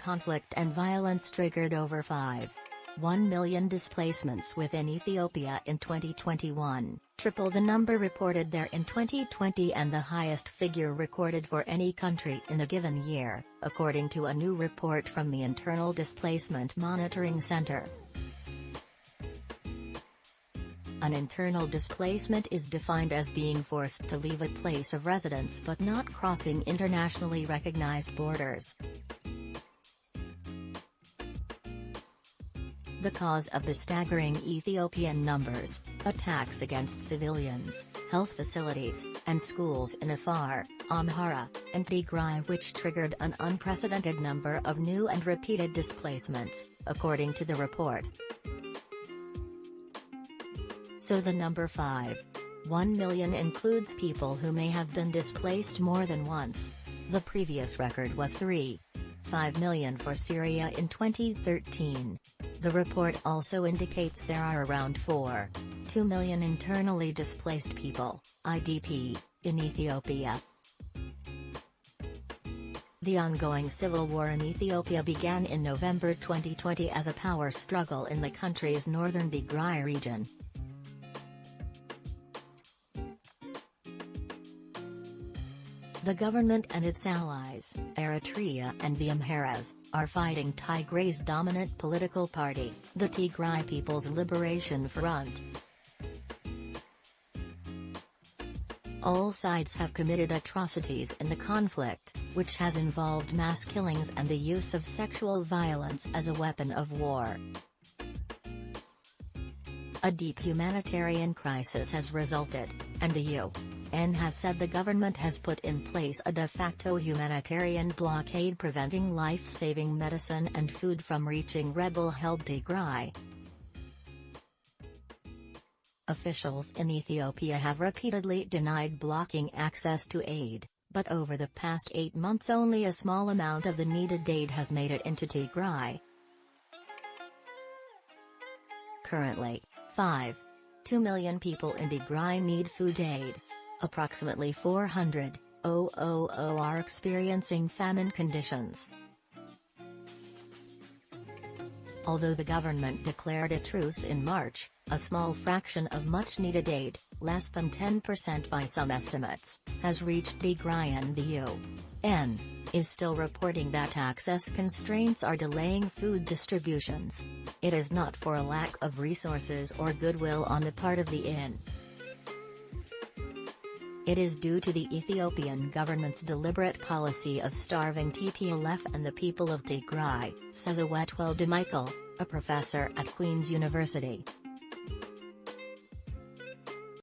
conflict and violence triggered over 5.1 million displacements within Ethiopia in 2021, triple the number reported there in 2020 and the highest figure recorded for any country in a given year, according to a new report from the Internal Displacement Monitoring Centre. An internal displacement is defined as being forced to leave a place of residence but not crossing internationally recognized borders. The cause of the staggering Ethiopian numbers: attacks against civilians, health facilities, and schools in Afar, Amhara, and Tigray, which triggered an unprecedented number of new and repeated displacements, according to the report. So the number 5.1 million includes people who may have been displaced more than once. The previous record was 3.5 million for Syria in 2013. The report also indicates there are around 4.2 million internally displaced people, IDP, in Ethiopia. The ongoing civil war in Ethiopia began in November 2020 as a power struggle in the country's northern Tigray region. The government and its allies, Eritrea and the Amharas, are fighting Tigray's dominant political party, the Tigray People's Liberation Front. All sides have committed atrocities in the conflict, which has involved mass killings and the use of sexual violence as a weapon of war. A deep humanitarian crisis has resulted, and the UN has said the government has put in place a de facto humanitarian blockade preventing life-saving medicine and food from reaching rebel-held Tigray. Officials in Ethiopia have repeatedly denied blocking access to aid, but over the past 8 months only a small amount of the needed aid has made it into Tigray. Currently, 5.2 million people in Tigray need food aid. Approximately 400,000 are experiencing famine conditions. Although the government declared a truce in March, a small fraction of much-needed aid, less than 10% by some estimates, has reached Tigray, and the UN is still reporting that access constraints are delaying food distributions. It is not for a lack of resources or goodwill on the part of the UN. It is due to the Ethiopian government's deliberate policy of starving TPLF and the people of Tigray, says Awet Weldemichael, a professor at Queen's University.